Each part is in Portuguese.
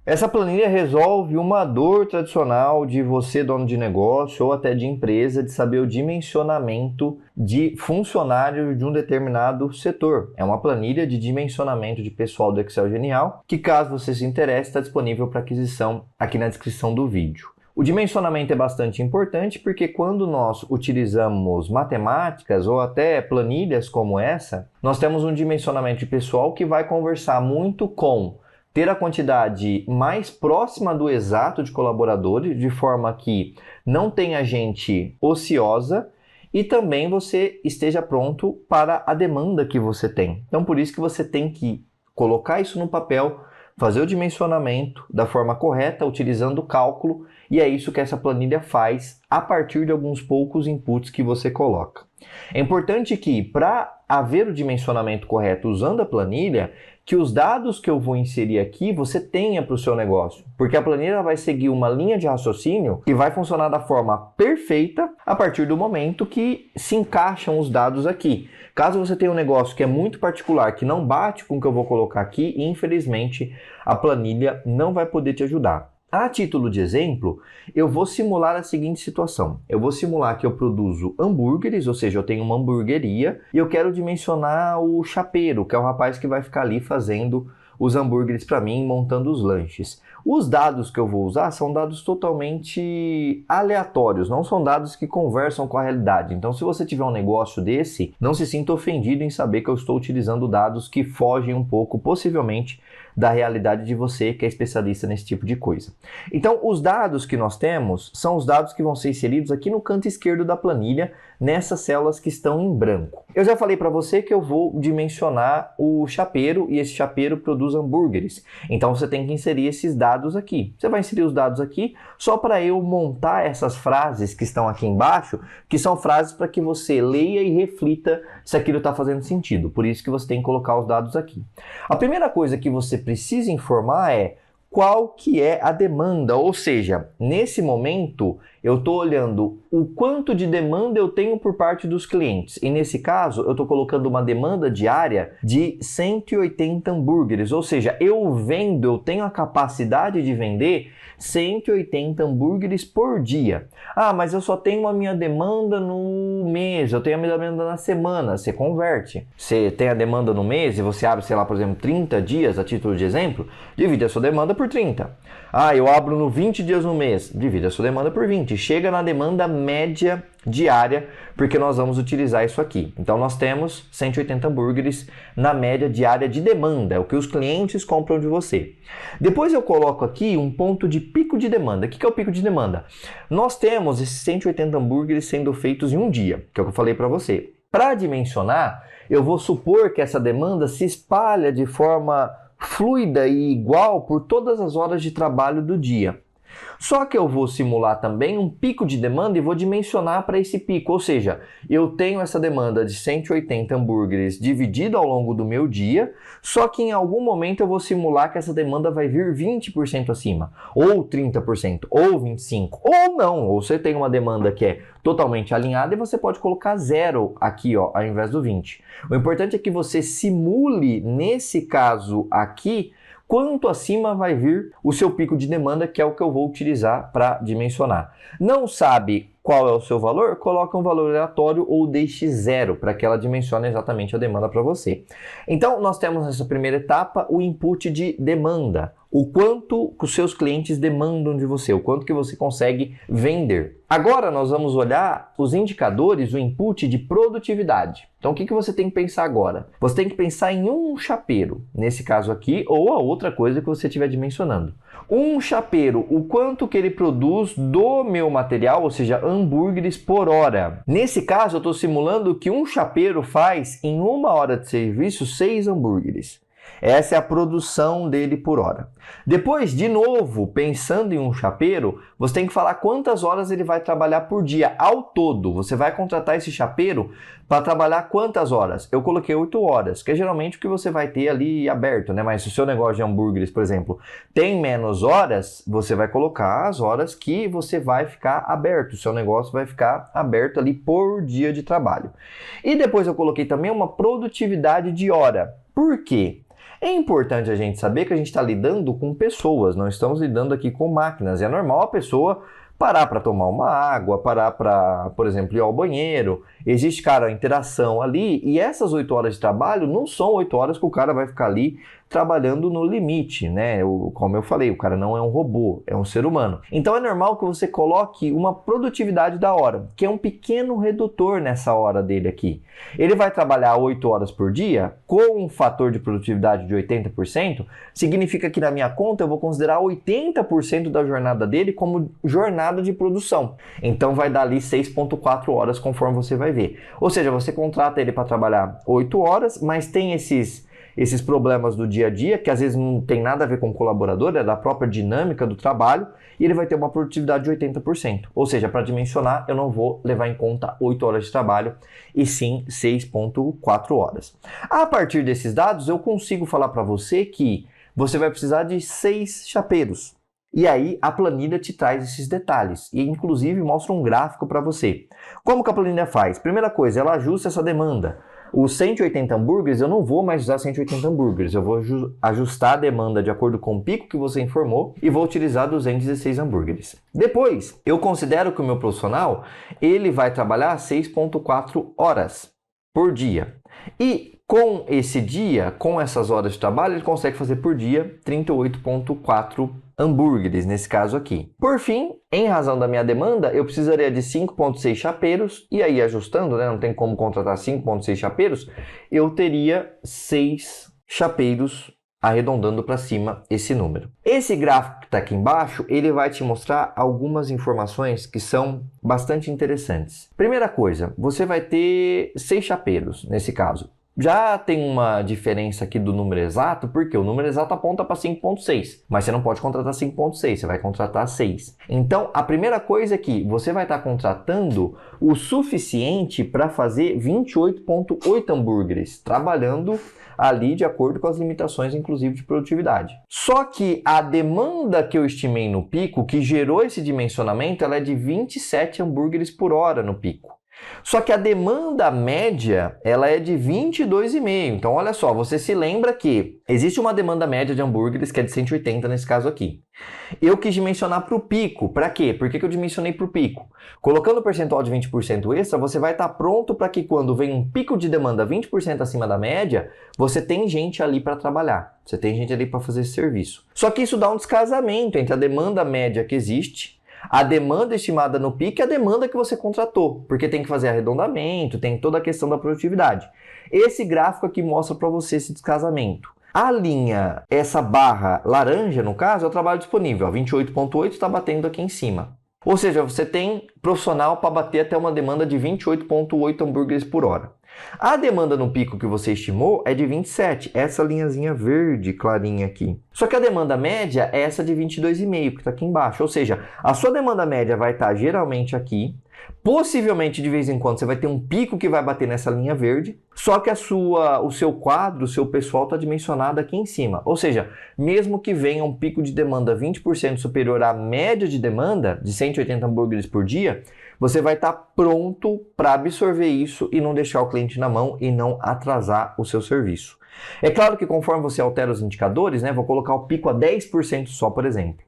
Essa planilha resolve uma dor tradicional de você, dono de negócio ou até de empresa, de saber o dimensionamento de funcionários de um determinado setor. É uma planilha de dimensionamento de pessoal do Excel Genial, que caso você se interesse, está disponível para aquisição aqui na descrição do vídeo. O dimensionamento é bastante importante porque quando nós utilizamos matemáticas ou até planilhas como essa, nós temos um dimensionamento de pessoal que vai conversar muito com ter a quantidade mais próxima do exato de colaboradores, de forma que não tenha gente ociosa e também você esteja pronto para a demanda que você tem. Então, por isso que você tem que colocar isso no papel, fazer o dimensionamento da forma correta, utilizando o cálculo, e é isso que essa planilha faz a partir de alguns poucos inputs que você coloca. É importante que, para haver o dimensionamento correto usando a planilha, que os dados que eu vou inserir aqui você tenha para o seu negócio, porque a planilha vai seguir uma linha de raciocínio que vai funcionar da forma perfeita a partir do momento que se encaixam os dados aqui. Caso você tenha um negócio que é muito particular, que não bate com o que eu vou colocar aqui, infelizmente a planilha não vai poder te ajudar. A título de exemplo, eu vou simular a seguinte situação. Eu vou simular que eu produzo hambúrgueres, ou seja, eu tenho uma hamburgueria e eu quero dimensionar o chapeiro, que é o rapaz que vai ficar ali fazendo os hambúrgueres para mim, montando os lanches. Os dados que eu vou usar são dados totalmente aleatórios, não são dados que conversam com a realidade. Então, se você tiver um negócio desse, não se sinta ofendido em saber que eu estou utilizando dados que fogem um pouco, possivelmente, da realidade de você que é especialista nesse tipo de coisa. Então, os dados que nós temos são os dados que vão ser inseridos aqui no canto esquerdo da planilha, nessas células que estão em branco. Eu já falei para você que eu vou dimensionar o chapeiro e esse chapeiro produz hambúrgueres. Então, você tem que inserir esses dados aqui. Você vai inserir os dados aqui só para eu montar essas frases que estão aqui embaixo, que são frases para que você leia e reflita se aquilo está fazendo sentido. Por isso que você tem que colocar os dados aqui. A primeira coisa que você precisa informar é qual que é a demanda, ou seja, nesse momento eu estou olhando o quanto de demanda eu tenho por parte dos clientes. E nesse caso, eu estou colocando uma demanda diária de 180 hambúrgueres, ou seja, eu tenho a capacidade de vender 180 hambúrgueres por dia. Ah, mas eu só tenho a minha demanda no mês, eu tenho a minha demanda na semana. Você converte. Você tem a demanda no mês e você abre, sei lá, por exemplo, 30 dias, a título de exemplo, divide a sua demanda por 30. Ah, eu abro no 20 dias no mês, divide a sua demanda por 20. Chega na demanda média diária, porque nós vamos utilizar isso aqui. Então, nós temos 180 hambúrgueres na média diária de demanda, é o que os clientes compram de você. Depois eu coloco aqui um ponto de pico de demanda. O que é o pico de demanda? Nós temos esses 180 hambúrgueres sendo feitos em um dia, que é o que eu falei para você. Para dimensionar, eu vou supor que essa demanda se espalha de forma fluida e igual por todas as horas de trabalho do dia. Só que eu vou simular também um pico de demanda e vou dimensionar para esse pico, ou seja, eu tenho essa demanda de 180 hambúrgueres dividida ao longo do meu dia, só que em algum momento eu vou simular que essa demanda vai vir 20% acima, ou 30%, ou 25%, ou não, ou você tem uma demanda que é totalmente alinhada e você pode colocar 0 aqui, ó, ao invés do 20. O importante é que você simule, nesse caso aqui, quanto acima vai vir o seu pico de demanda, que é o que eu vou utilizar para dimensionar. Não sabe qual é o seu valor? Coloque um valor aleatório ou deixe 0 para que ela dimensione exatamente a demanda para você. Então, nós temos nessa primeira etapa o input de demanda. O quanto os seus clientes demandam de você, o quanto que você consegue vender. Agora nós vamos olhar os indicadores, o input de produtividade. Então o que você tem que pensar agora? Você tem que pensar em um chapeiro, nesse caso aqui, ou a outra coisa que você estiver dimensionando. Um chapeiro, o quanto que ele produz do meu material, ou seja, hambúrgueres por hora. Nesse caso eu estou simulando que um chapeiro faz em 1 hora de serviço 6 hambúrgueres. Essa é a produção dele por hora. Depois, de novo, pensando em um chapeiro, você tem que falar quantas horas ele vai trabalhar por dia ao todo. Você vai contratar esse chapeiro para trabalhar quantas horas? Eu coloquei 8 horas, que é geralmente o que você vai ter ali aberto, né? Mas se o seu negócio de hambúrgueres, por exemplo, tem menos horas, você vai colocar as horas que você vai ficar aberto. O seu negócio vai ficar aberto ali por dia de trabalho. E depois eu coloquei também uma produtividade de hora. Por quê? É importante a gente saber que a gente está lidando com pessoas, não estamos lidando aqui com máquinas. É normal a pessoa parar para tomar uma água, parar para, por exemplo, ir ao banheiro. Existe, cara, interação ali, e essas 8 horas de trabalho não são 8 horas que o cara vai ficar ali trabalhando no limite, né? Como eu falei, o cara não é um robô, é um ser humano. Então é normal que você coloque uma produtividade da hora, que é um pequeno redutor nessa hora dele aqui. Ele vai trabalhar 8 horas por dia, com um fator de produtividade de 80%, significa que na minha conta eu vou considerar 80% da jornada dele como jornada de produção. Então vai dar ali 6,4 horas, conforme você vai ver. Ou seja, você contrata ele para trabalhar 8 horas, mas tem esses problemas do dia a dia, que às vezes não tem nada a ver com o colaborador, é da própria dinâmica do trabalho, e ele vai ter uma produtividade de 80%. Ou seja, para dimensionar, eu não vou levar em conta 8 horas de trabalho, e sim 6,4 horas. A partir desses dados, eu consigo falar para você que você vai precisar de 6 chapeiros. E aí a planilha te traz esses detalhes e inclusive mostra um gráfico para você. Como que a planilha faz? Primeira coisa, ela ajusta essa demanda. Os 180 hambúrgueres, eu não vou mais usar 180 hambúrgueres, eu vou ajustar a demanda de acordo com o pico que você informou e vou utilizar 216 hambúrgueres. Depois, eu considero que o meu profissional, ele vai trabalhar 6,4 horas por dia. E com esse dia, com essas horas de trabalho, ele consegue fazer por dia 38,4 hambúrgueres, nesse caso aqui. Por fim, em razão da minha demanda, eu precisaria de 5,6 chapeiros, e aí ajustando, né, não tem como contratar 5,6 chapeiros, eu teria 6 chapeiros, arredondando para cima esse número. Esse gráfico que está aqui embaixo, ele vai te mostrar algumas informações que são bastante interessantes. Primeira coisa, você vai ter 6 chapeiros, nesse caso. Já tem uma diferença aqui do número exato, porque o número exato aponta para 5,6, mas você não pode contratar 5,6, você vai contratar 6. Então, a primeira coisa é que você vai estar contratando o suficiente para fazer 28,8 hambúrgueres, trabalhando ali de acordo com as limitações, inclusive, de produtividade. Só que a demanda que eu estimei no pico, que gerou esse dimensionamento, ela é de 27 hambúrgueres por hora no pico. Só que a demanda média, ela é de 22,5. Então, olha só, você se lembra que existe uma demanda média de hambúrgueres que é de 180 nesse caso aqui. Eu quis dimensionar para o pico. Para quê? Por que eu dimensionei para o pico? Colocando o percentual de 20% extra, você vai estar pronto para que quando vem um pico de demanda 20% acima da média, você tem gente ali para trabalhar. Você tem gente ali para fazer esse serviço. Só que isso dá um descasamento entre a demanda média que existe, a demanda estimada no pico e a demanda que você contratou, porque tem que fazer arredondamento, tem toda a questão da produtividade. Esse gráfico aqui mostra para você esse descasamento. A linha, essa barra laranja, no caso, é o trabalho disponível. 28,8 está batendo aqui em cima. Ou seja, você tem profissional para bater até uma demanda de 28,8 hambúrgueres por hora. A demanda no pico que você estimou é de 27, essa linhazinha verde clarinha aqui. Só que a demanda média é essa de 22,5, que está aqui embaixo. Ou seja, a sua demanda média vai estar geralmente aqui. Possivelmente, de vez em quando, você vai ter um pico que vai bater nessa linha verde, só que o seu quadro, o seu pessoal está dimensionado aqui em cima. Ou seja, mesmo que venha um pico de demanda 20% superior à média de demanda, de 180 hambúrgueres por dia, você vai estar pronto para absorver isso e não deixar o cliente na mão e não atrasar o seu serviço. É claro que conforme você altera os indicadores, né, vou colocar o pico a 10% só, por exemplo.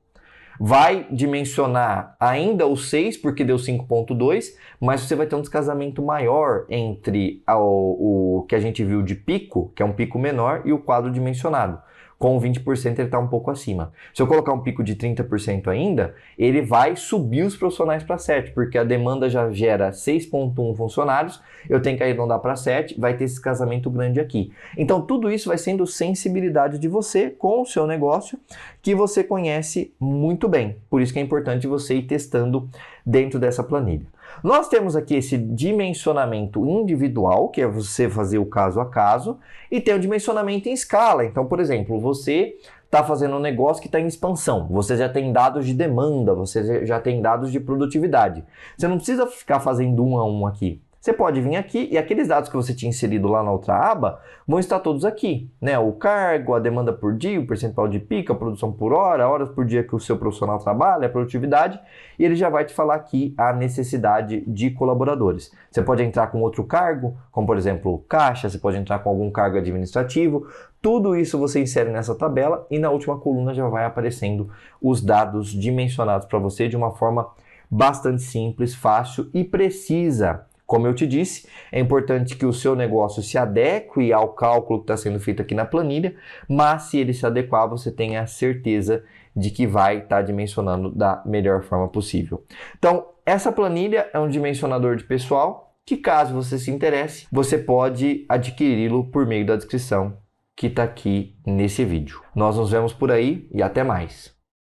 Vai dimensionar ainda o 6, porque deu 5,2, mas você vai ter um descasamento maior entre o que a gente viu de pico, que é um pico menor, e o quadro dimensionado. Com 20% ele está um pouco acima. Se eu colocar um pico de 30% ainda, ele vai subir os profissionais para 7, porque a demanda já gera 6,1 funcionários, eu tenho que arredondar para 7, vai ter esse casamento grande aqui. Então tudo isso vai sendo sensibilidade de você com o seu negócio, que você conhece muito bem. Por isso que é importante você ir testando dentro dessa planilha. Nós temos aqui esse dimensionamento individual, que é você fazer o caso a caso, e tem o dimensionamento em escala. Então, por exemplo, você está fazendo um negócio que está em expansão, você já tem dados de demanda, você já tem dados de produtividade. Você não precisa ficar fazendo um a um aqui. Você pode vir aqui e aqueles dados que você tinha inserido lá na outra aba vão estar todos aqui, né? O cargo, a demanda por dia, o percentual de pico, a produção por hora, horas por dia que o seu profissional trabalha, a produtividade, e ele já vai te falar aqui a necessidade de colaboradores. Você pode entrar com outro cargo, como por exemplo caixa, você pode entrar com algum cargo administrativo, tudo isso você insere nessa tabela e na última coluna já vai aparecendo os dados dimensionados para você de uma forma bastante simples, fácil e precisa. Como eu te disse, é importante que o seu negócio se adeque ao cálculo que está sendo feito aqui na planilha, mas se ele se adequar, você tenha a certeza de que vai estar dimensionando da melhor forma possível. Então, essa planilha é um dimensionador de pessoal que, caso você se interesse, você pode adquiri-lo por meio da descrição que está aqui nesse vídeo. Nós nos vemos por aí e até mais!